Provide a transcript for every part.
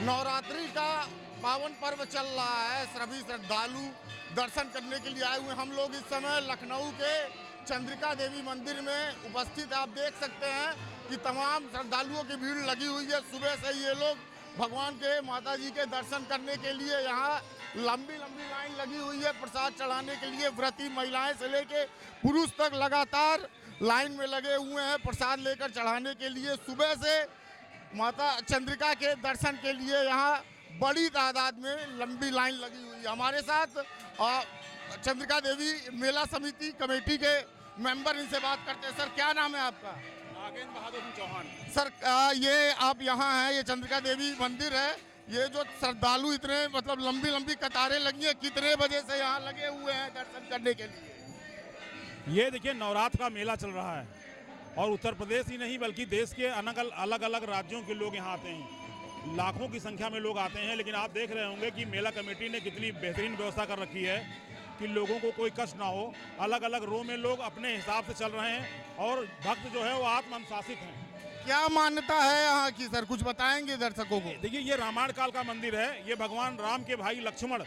नवरात्रि का पावन पर्व चल रहा है। सभी श्रद्धालु दर्शन करने के लिए आए हुए। हम लोग इस समय लखनऊ के चंद्रिका देवी मंदिर में उपस्थित। आप देख सकते हैं कि तमाम श्रद्धालुओं की भीड़ लगी हुई है। सुबह से ये लोग भगवान के माता जी के दर्शन करने के लिए यहाँ लंबी लंबी लाइन लगी हुई है। प्रसाद चढ़ाने के लिए व्रती महिलाएं से लेके पुरुष तक लगातार लाइन में लगे हुए हैं प्रसाद लेकर चढ़ाने के लिए। सुबह से माता चंद्रिका के दर्शन के लिए यहाँ बड़ी तादाद में लंबी लाइन लगी हुई है। हमारे साथ चंद्रिका देवी मेला समिति कमेटी के मेंबर, इनसे बात करते हैं। सर, क्या नाम है आपका? नागेंद्र बहादुर सिंह चौहान। सर, ये आप यहाँ हैं, ये चंद्रिका देवी मंदिर है। ये जो श्रद्धालु इतने मतलब लंबी लंबी कतारें लगी हैं, कितने बजे से यहाँ लगे हुए हैं दर्शन करने के लिए? ये देखिए, नवरात्र का मेला चल रहा है और उत्तर प्रदेश ही नहीं बल्कि देश के अलग अलग राज्यों के लोग यहाँ आते हैं। लाखों की संख्या में लोग आते हैं। लेकिन आप देख रहे होंगे कि मेला कमेटी ने कितनी बेहतरीन व्यवस्था कर रखी है कि लोगों को कोई कष्ट ना हो। अलग अलग रो में लोग अपने हिसाब से चल रहे हैं और भक्त जो है वो आत्म अनुशासित हैं। क्या मान्यता है यहाँ की सर, कुछ बताएंगे दर्शकों को? देखिए, ये रामायण काल का मंदिर है। ये भगवान राम के भाई लक्ष्मण,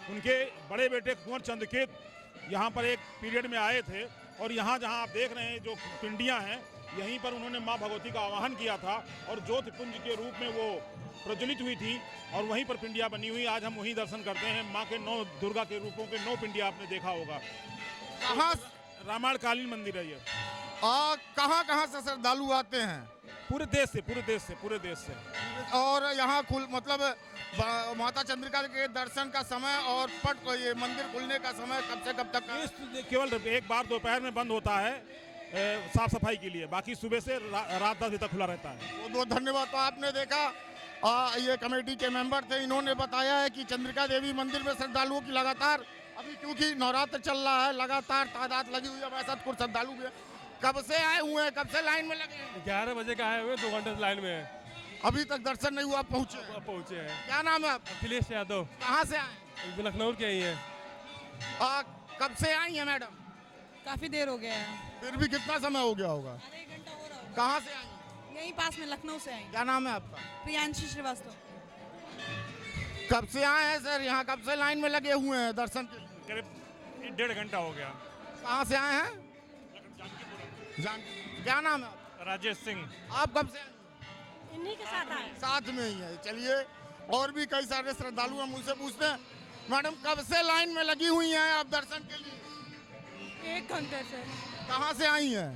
उनके बड़े बेटे कुंवर चंद्रकेत यहाँ पर एक पीरियड में आए थे और यहाँ जहाँ आप देख रहे हैं जो पिंडियाँ हैं, यहीं पर उन्होंने माँ भगवती का आवाहन किया था और ज्योतिपुंज के रूप में वो प्रज्वलित हुई थी और वहीं पर पिंडियाँ बनी हुई। आज हम वहीं दर्शन करते हैं। माँ के 9 दुर्गा के रूपों के 9 पिंडियाँ आपने देखा होगा। कहाँ रामायण कालीन मंदिर है ये। कहाँ से श्रद्धालु आते हैं? पूरे देश से। और यहाँ मतलब माता चंद्रिका के दर्शन का समय और पट ये मंदिर खुलने का समय कब से कब तक? केवल एक बार दोपहर में बंद होता है साफ सफाई के लिए, बाकी सुबह से रात 10 बजे तक खुला रहता है। बहुत बहुत धन्यवाद। तो आपने देखा ये कमेटी के मेंबर थे, इन्होंने बताया है कि चंद्रिका देवी मंदिर में श्रद्धालुओं की लगातार, अभी क्योंकि नवरात्र चल रहा है, लगातार तादाद लगी हुई है। हमारे साथ कुछ श्रद्धालु भी हैं। कब से आए हुए हैं, कब से लाइन में लगे हैं? 11 बजे का आए हुए, 2 घंटे से लाइन में है। अभी तक दर्शन नहीं हुआ, पहुंचे? पहुंचे हैं। क्या नाम है आपका? अखिलेश यादव। कहाँ से आए? लखनऊ के ही है। कब से आई हैं मैडम? काफी देर हो गया है। फिर भी कितना समय हो गया होगा? आधा 1 घंटा हो रहा होगा। कहाँ से आई? यहीं पास में लखनऊ से आई। क्या नाम है आपका? प्रियांशी श्रीवास्तव। कब से आए हैं सर यहाँ, कब से लाइन में लगे हुए हैं दर्शन के लिए? करीब 1.5 घंटा हो गया। कहाँ से आए हैं? क्या नाम है आपका? राजेश सिंह। आप कब से आए? इन्हीं के साथ आए। साथ में ही है। चलिए, और भी कई सारे श्रद्धालु हम उनसे पूछते हैं। मैडम, कब से लाइन में लगी हुई हैं आप दर्शन के लिए? 1 घंटे से। कहाँ से आई हैं?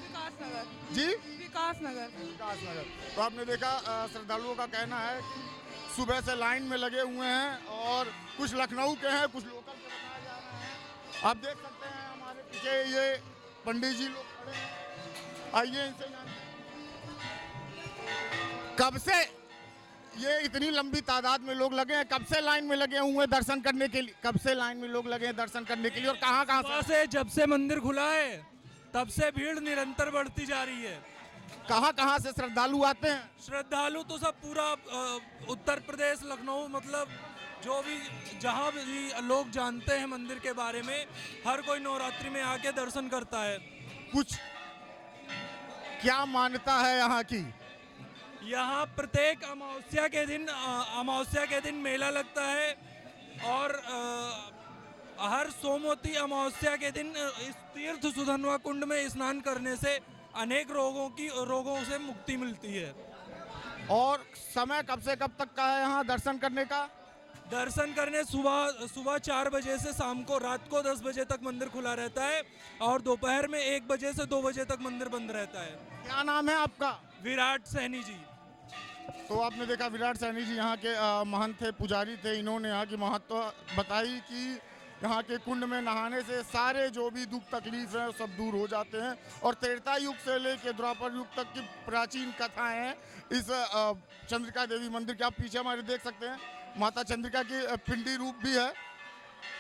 विकास नगर। जी, विकास नगर। विकास नगर। तो आपने देखा, श्रद्धालुओं का कहना है कि सुबह से लाइन में लगे हुए हैं और कुछ लखनऊ के हैं, कुछ लोकल के बताया जा रहा है। आप देख सकते हैं हमारे पीछे ये पंडित जी लोग खड़े हैं। आइए इनसे जानते हैं। कब से ये इतनी लंबी तादाद में लोग लगे हैं, कब से लाइन में लगे हुए हैं दर्शन करने के लिए? कब से लाइन में लोग लगे हैं दर्शन करने के लिए और कहाँ से? जब से मंदिर खुला है तब से भीड़ निरंतर बढ़ती जा रही है। कहाँ से श्रद्धालु आते हैं? श्रद्धालु तो सब पूरा उत्तर प्रदेश, लखनऊ, मतलब जो भी जहाँ भी लोग जानते हैं मंदिर के बारे में, हर कोई नवरात्रि में आके दर्शन करता है। कुछ क्या मान्यता है यहाँ की? यहाँ प्रत्येक अमावस्या के दिन मेला लगता है और हर सोमवती अमावस्या के दिन इस तीर्थ सुधन्वा कुंड में स्नान करने से अनेक रोगों से मुक्ति मिलती है। और समय कब से कब तक का है यहाँ दर्शन करने का? दर्शन करने सुबह 4 बजे से शाम को रात को 10 बजे तक मंदिर खुला रहता है और दोपहर में 1 बजे से 2 बजे तक मंदिर बंद रहता है। क्या नाम है आपका? विराट सैनी जी। तो आपने देखा, विराट सैनी जी यहाँ के महंत थे, पुजारी थे। इन्होंने यहाँ की महत्व बताई कि यहाँ के कुंड में नहाने से सारे जो भी दुख तकलीफ हैं सब दूर हो जाते हैं। और त्रेता युग से लेकर द्वापर युग तक की प्राचीन कथाएं हैं इस चंद्रिका देवी मंदिर के। आप पीछे हमारे देख सकते हैं, माता चंद्रिका की पिंडी रूप भी है।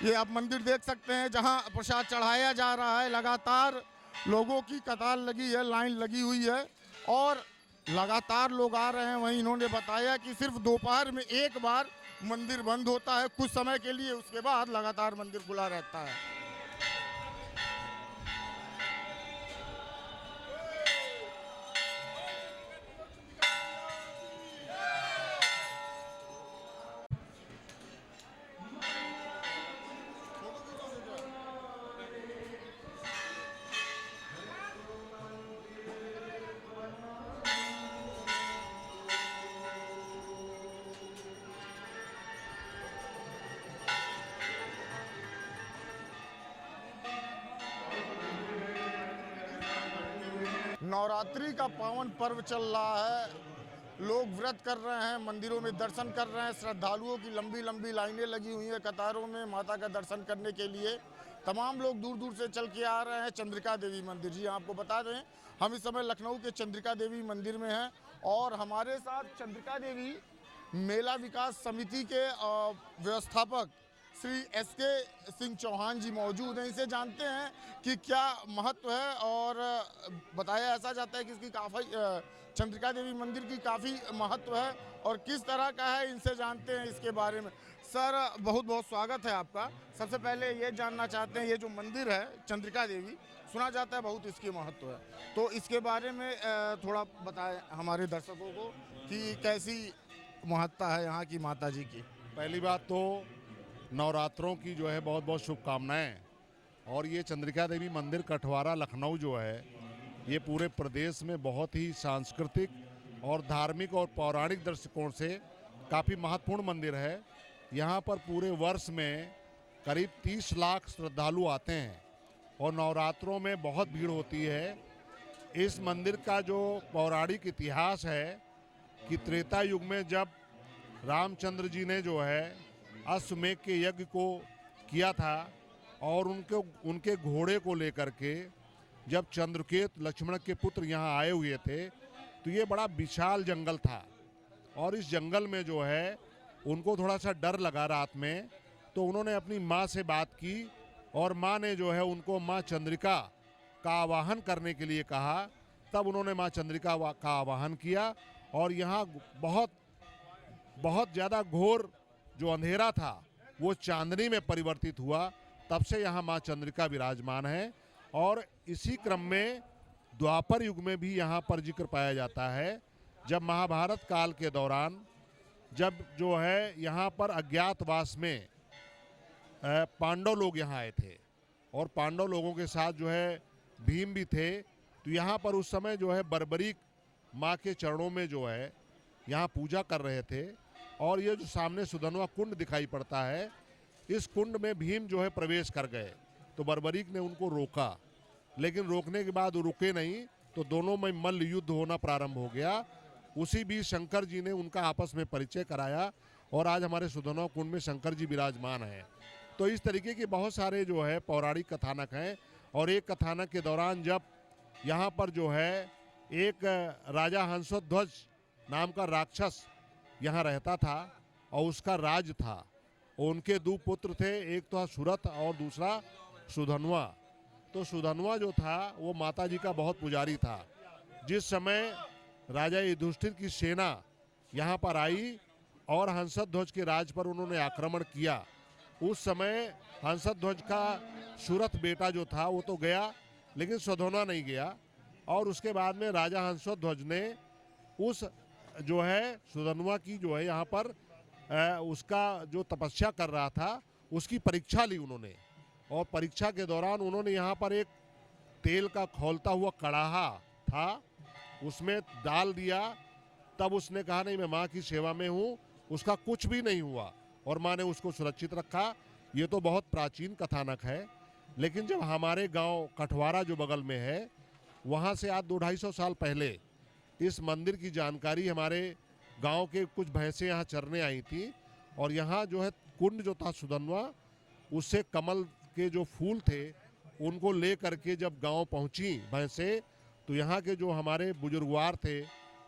ये आप मंदिर देख सकते हैं जहाँ प्रसाद चढ़ाया जा रहा है। लगातार लोगों की कतार लगी है, लाइन लगी हुई है और लगातार लोग आ रहे हैं। वहीं इन्होंने बताया कि सिर्फ दोपहर में एक बार मंदिर बंद होता है कुछ समय के लिए, उसके बाद लगातार मंदिर खुला रहता है। नवरात्रि का पावन पर्व चल रहा है। लोग व्रत कर रहे हैं, मंदिरों में दर्शन कर रहे हैं। श्रद्धालुओं की लंबी लंबी लाइनें लगी हुई हैं कतारों में माता का दर्शन करने के लिए। तमाम लोग दूर दूर से चल के आ रहे हैं चंद्रिका देवी मंदिर। जी आपको बता दें, हम इस समय लखनऊ के चंद्रिका देवी मंदिर में हैं और हमारे साथ चंद्रिका देवी मेला विकास समिति के व्यवस्थापक श्री एस.के. सिंह चौहान जी मौजूद हैं। इसे जानते हैं कि क्या महत्व है और बताया ऐसा जाता है कि इसकी काफ़ी चंद्रिका देवी मंदिर की काफ़ी महत्व है और किस तरह का है, इनसे जानते हैं इसके बारे में। सर बहुत बहुत स्वागत है आपका। सबसे पहले ये जानना चाहते हैं, ये जो मंदिर है चंद्रिका देवी, सुना जाता है बहुत इसकी महत्व है, तो इसके बारे में थोड़ा बताएं हमारे दर्शकों को कि कैसी महत्ता है यहाँ की माता जी की। पहली बात तो नवरात्रों की जो है बहुत बहुत शुभकामनाएं। और ये चंद्रिका देवी मंदिर कठवारा लखनऊ जो है ये पूरे प्रदेश में बहुत ही सांस्कृतिक और धार्मिक और पौराणिक दृष्टिकोण से काफ़ी महत्वपूर्ण मंदिर है। यहाँ पर पूरे वर्ष में करीब 30 लाख श्रद्धालु आते हैं और नवरात्रों में बहुत भीड़ होती है। इस मंदिर का जो पौराणिक इतिहास है कि त्रेता युग में जब रामचंद्र जी ने जो है अश्वमेध के यज्ञ को किया था और उनके घोड़े को लेकर के जब चंद्रकेत लक्ष्मण के पुत्र यहाँ आए हुए थे तो ये बड़ा विशाल जंगल था और इस जंगल में जो है उनको थोड़ा सा डर लगा रात में, तो उन्होंने अपनी माँ से बात की और माँ ने जो है उनको माँ चंद्रिका का आवाहन करने के लिए कहा। तब उन्होंने माँ चंद्रिका का आवाहन किया और यहाँ बहुत ज़्यादा घोर जो अंधेरा था वो चांदनी में परिवर्तित हुआ। तब से यहाँ माँ चंद्रिका विराजमान है और इसी क्रम में द्वापर युग में भी यहाँ पर जिक्र पाया जाता है। जब महाभारत काल के दौरान जब जो है यहाँ पर अज्ञातवास में पांडव लोग यहाँ आए थे और पांडव लोगों के साथ जो है भीम भी थे, तो यहाँ पर उस समय जो है बर्बरीक माँ के चरणों में जो है यहाँ पूजा कर रहे थे। और ये जो सामने सुधनवा कुंड दिखाई पड़ता है, इस कुंड में भीम जो है प्रवेश कर गए तो बर्बरीक ने उनको रोका, लेकिन रोकने के बाद वो रुके नहीं तो दोनों में मल्ल युद्ध होना प्रारंभ हो गया। उसी बीच शंकर जी ने उनका आपस में परिचय कराया और आज हमारे सुधनवा कुंड में शंकर जी विराजमान हैं। तो इस तरीके के बहुत सारे जो है पौराणिक कथानक हैं। और एक कथानक के दौरान जब यहाँ पर जो है एक राजा हंसध्वज नाम का राक्षस यहाँ रहता था और उसका राज था। उनके दो पुत्र थे, एक तो सुरथ और दूसरा सुधनवा। तो सुधनवा जो था वो माता जी का बहुत पुजारी था। जिस समय राजा युधिष्ठिर की सेना यहाँ पर आई और हंसध्वज के राज पर उन्होंने आक्रमण किया, उस समय हंसध्वज का सुरथ बेटा जो था वो तो गया लेकिन सुधनवा नहीं गया। और उसके बाद में राजा हंसध्वज ने उस जो है सुधनवा की जो है यहाँ पर उसका जो तपस्या कर रहा था उसकी परीक्षा ली उन्होंने। और परीक्षा के दौरान उन्होंने यहाँ पर एक तेल का खौलता हुआ कड़ाहा था, उसमें डाल दिया। तब उसने कहा नहीं मैं माँ की सेवा में हूँ, उसका कुछ भी नहीं हुआ और माँ ने उसको सुरक्षित रखा। ये तो बहुत प्राचीन कथानक है। लेकिन जब हमारे गांव कठवारा जो बगल में है वहाँ से आज 200-250 साल पहले इस मंदिर की जानकारी हमारे गांव के कुछ भैंसें यहाँ चरने आई थी और यहाँ जो है कुंड जो था सुधनवा, उससे कमल के जो फूल थे उनको ले करके जब गांव पहुँची भैंसें, तो यहाँ के जो हमारे बुजुर्गवार थे,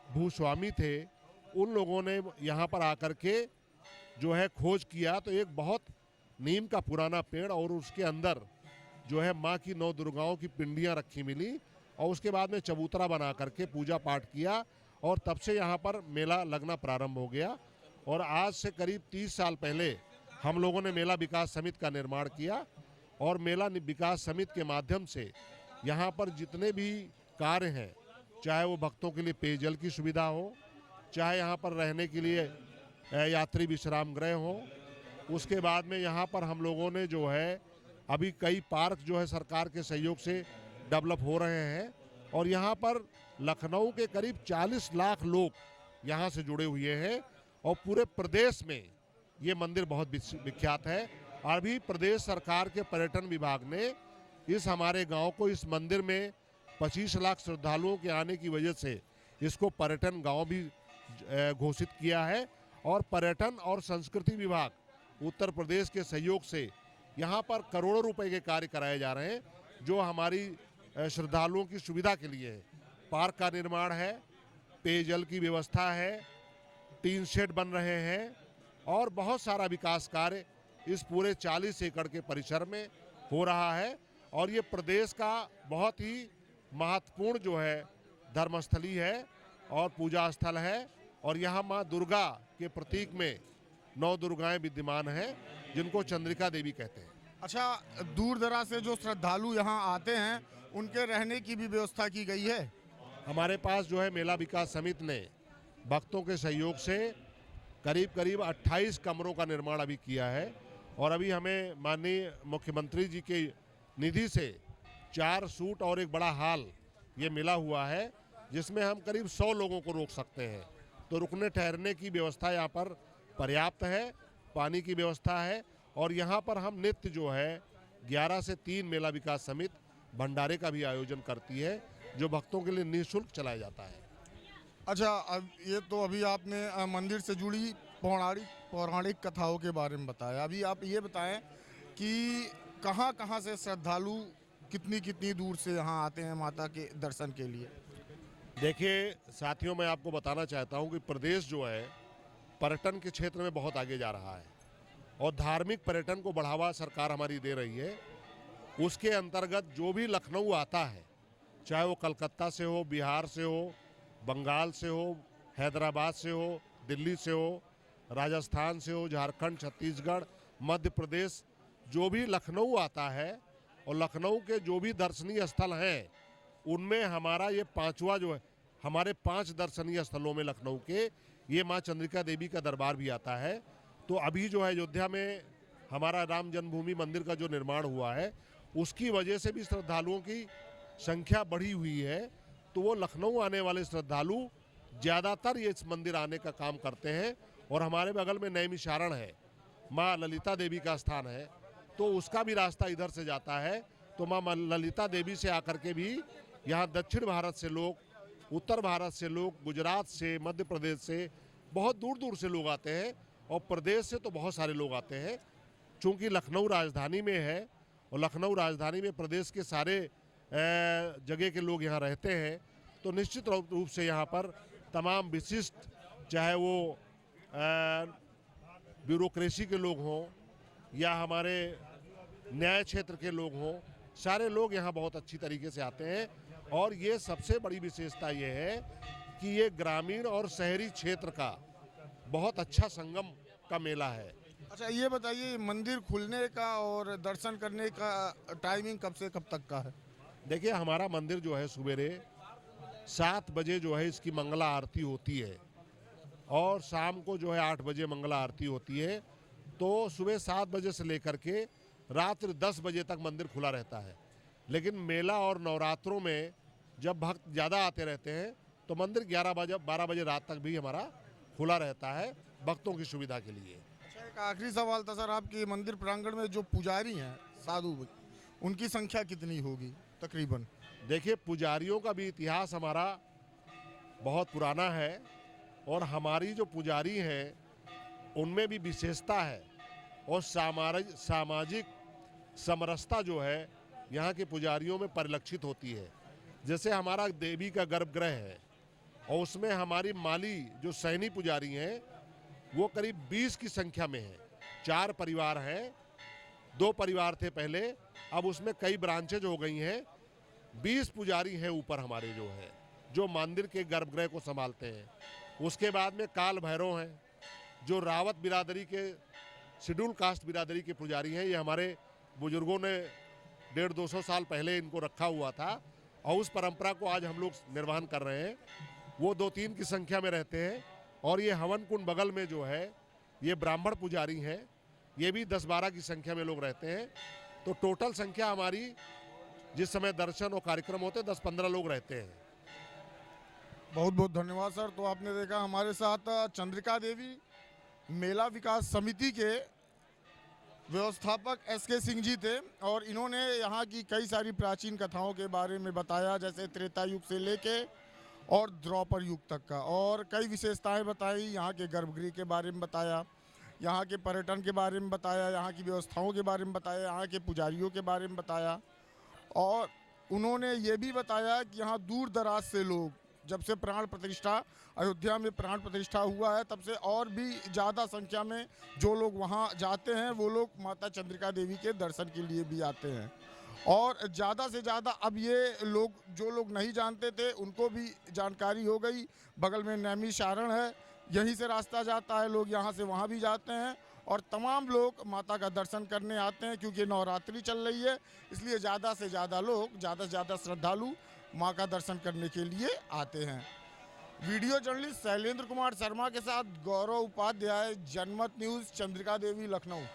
भूस्वामी थे, उन लोगों ने यहाँ पर आकर के जो है खोज किया तो एक बहुत नीम का पुराना पेड़ और उसके अंदर जो है माँ की 9 दुर्गाओं की पिंडियाँ रखी मिली और उसके बाद में चबूतरा बना करके पूजा पाठ किया और तब से यहाँ पर मेला लगना प्रारंभ हो गया। और आज से करीब 30 साल पहले हम लोगों ने मेला विकास समिति का निर्माण किया और मेला विकास समिति के माध्यम से यहाँ पर जितने भी कार्य हैं, चाहे वो भक्तों के लिए पेयजल की सुविधा हो, चाहे यहाँ पर रहने के लिए यात्री विश्राम गृह हो, उसके बाद में यहाँ पर हम लोगों ने जो है अभी कई पार्क जो है सरकार के सहयोग से डेवलप हो रहे हैं। और यहाँ पर लखनऊ के करीब 40 लाख लोग यहाँ से जुड़े हुए हैं और पूरे प्रदेश में ये मंदिर बहुत विख्यात है। अभी प्रदेश सरकार के पर्यटन विभाग ने इस हमारे गांव को इस मंदिर में 25 लाख श्रद्धालुओं के आने की वजह से इसको पर्यटन गांव भी घोषित किया है। और पर्यटन और संस्कृति विभाग उत्तर प्रदेश के सहयोग से यहाँ पर करोड़ों रुपए के कार्य कराए जा रहे हैं, जो हमारी श्रद्धालुओं की सुविधा के लिए है। पार्क का निर्माण है, पेयजल की व्यवस्था है, टीन शेड बन रहे हैं और बहुत सारा विकास कार्य इस पूरे 40 एकड़ के परिसर में हो रहा है। और ये प्रदेश का बहुत ही महत्वपूर्ण जो है धर्मस्थली है और पूजा स्थल है। और यहाँ माँ दुर्गा के प्रतीक में 9 दुर्गाएं विद्यमान हैं, जिनको चंद्रिका देवी कहते हैं। अच्छा, दूर दराज से जो श्रद्धालु यहाँ आते हैं उनके रहने की भी व्यवस्था की गई है? हमारे पास जो है मेला विकास समिति ने भक्तों के सहयोग से करीब 28 कमरों का निर्माण अभी किया है। और अभी हमें माननीय मुख्यमंत्री जी के निधि से 4 सूट और एक बड़ा हॉल ये मिला हुआ है, जिसमें हम करीब 100 लोगों को रोक सकते हैं। तो रुकने ठहरने की व्यवस्था यहाँ पर पर्याप्त है, पानी की व्यवस्था है। और यहाँ पर हम नित्य जो है 11 से 3 मेला विकास समिति भंडारे का भी आयोजन करती है, जो भक्तों के लिए निःशुल्क चलाया जाता है। अच्छा, अब ये तो अभी आपने मंदिर से जुड़ी पौराणिक कथाओं के बारे में बताया। अभी आप ये बताएं कि कहाँ से श्रद्धालु कितनी दूर से यहाँ आते हैं माता के दर्शन के लिए? देखिए साथियों, मैं आपको बताना चाहता हूँ कि प्रदेश जो है पर्यटन के क्षेत्र में बहुत आगे जा रहा है और धार्मिक पर्यटन को बढ़ावा सरकार हमारी दे रही है। उसके अंतर्गत जो भी लखनऊ आता है, चाहे वो कलकत्ता से हो, बिहार से हो, बंगाल से हो, हैदराबाद से हो, दिल्ली से हो, राजस्थान से हो, झारखंड, छत्तीसगढ़, मध्य प्रदेश, जो भी लखनऊ आता है और लखनऊ के जो भी दर्शनीय स्थल हैं, उनमें हमारा ये 5वां जो है, हमारे 5 दर्शनीय स्थलों में लखनऊ के ये माँ चंद्रिका देवी का दरबार भी आता है। तो अभी जो है अयोध्या में हमारा राम जन्मभूमि मंदिर का जो निर्माण हुआ है, उसकी वजह से भी श्रद्धालुओं की संख्या बढ़ी हुई है। तो वो लखनऊ आने वाले श्रद्धालु ज़्यादातर ये इस मंदिर आने का काम करते हैं। और हमारे बगल में नैमिषारण है, माँ ललिता देवी का स्थान है, तो उसका भी रास्ता इधर से जाता है। तो माँ ललिता देवी से आकर के भी यहाँ दक्षिण भारत से लोग, उत्तर भारत से लोग, गुजरात से, मध्य प्रदेश से, बहुत दूर दूर से लोग आते हैं। और प्रदेश से तो बहुत सारे लोग आते हैं। चूँकि लखनऊ राजधानी में है और लखनऊ राजधानी में प्रदेश के सारे जगह के लोग यहाँ रहते हैं, तो निश्चित रूप से यहाँ पर तमाम विशिष्ट, चाहे वो ब्यूरोक्रेसी के लोग हों या हमारे न्याय क्षेत्र के लोग हों, सारे लोग यहाँ बहुत अच्छी तरीके से आते हैं। और ये सबसे बड़ी विशेषता ये है कि ये ग्रामीण और शहरी क्षेत्र का बहुत अच्छा संगम का मेला है। अच्छा, ये बताइए मंदिर खुलने का और दर्शन करने का टाइमिंग कब से कब तक का है? देखिए, हमारा मंदिर जो है सवेरे 7 बजे जो है इसकी मंगला आरती होती है और शाम को जो है 8 बजे मंगला आरती होती है। तो सुबह 7 बजे से लेकर के रात्रि 10 बजे तक मंदिर खुला रहता है। लेकिन मेला और नवरात्रों में जब भक्त ज़्यादा आते रहते हैं तो मंदिर 12 बजे रात तक भी हमारा खुला रहता है भक्तों की सुविधा के लिए। अच्छा, एक आखिरी सवाल था सर, आपके मंदिर प्रांगण में जो पुजारी हैं साधु, उनकी संख्या कितनी होगी तकरीबन? देखिए, पुजारियों का भी इतिहास हमारा बहुत पुराना है और हमारी जो पुजारी हैं उनमें भी विशेषता है और सामाजिक समरसता जो है यहाँ के पुजारियों में परिलक्षित होती है। जैसे हमारा देवी का गर्भगृह है और उसमें हमारी माली जो सैनी पुजारी हैं वो करीब 20 की संख्या में है। 4 परिवार हैं, 2 परिवार थे पहले, अब उसमें कई ब्रांचेज हो गई हैं। 20 पुजारी हैं ऊपर हमारे जो है, जो मंदिर के गर्भगृह को संभालते हैं। उसके बाद में काल भैरव हैं, जो रावत बिरादरी के, शेड्यूल कास्ट बिरादरी के पुजारी हैं। ये हमारे बुजुर्गों ने 150-200 साल पहले इनको रखा हुआ था और उस परंपरा को आज हम लोग निर्वहन कर रहे हैं। वो 2-3 की संख्या में रहते हैं। और ये हवन कुंड बगल में जो है ये ब्राह्मण पुजारी हैं, ये भी 10-12 की संख्या में लोग रहते हैं। तो टोटल संख्या हमारी जिस समय दर्शन और कार्यक्रम होते हैं 10-15 लोग रहते हैं। बहुत बहुत धन्यवाद सर। तो आपने देखा हमारे साथ चंद्रिका देवी मेला विकास समिति के व्यवस्थापक एस.के. सिंह जी थे और इन्होंने यहाँ की कई सारी प्राचीन कथाओं के बारे में बताया, जैसे त्रेता युग से लेके और द्वापर युग तक का, और कई विशेषताएं बताई। यहाँ के गर्भगृह के बारे में बताया, यहाँ के पर्यटन के बारे में बताया, यहाँ की व्यवस्थाओं के बारे में बताया, यहाँ के पुजारियों के बारे में बताया। और उन्होंने ये भी बताया कि यहाँ दूर दराज से लोग, जब से प्राण प्रतिष्ठा अयोध्या में प्राण प्रतिष्ठा हुआ है, तब से और भी ज़्यादा संख्या में जो लोग वहाँ जाते हैं वो लोग माता चंद्रिका देवी के दर्शन के लिए भी आते हैं। और ज़्यादा से ज़्यादा अब ये लोग, जो लोग नहीं जानते थे उनको भी जानकारी हो गई। बगल में नैमिषारण है, यहीं से रास्ता जाता है, लोग यहाँ से वहाँ भी जाते हैं और तमाम लोग माता का दर्शन करने आते हैं। क्योंकि नवरात्रि चल रही है, इसलिए ज़्यादा से ज़्यादा लोग, ज़्यादा से ज़्यादा श्रद्धालु माँ का दर्शन करने के लिए आते हैं। वीडियो जर्नलिस्ट शैलेंद्र कुमार शर्मा के साथ गौरव उपाध्याय, जनमत न्यूज़, चंद्रिका देवी, लखनऊ।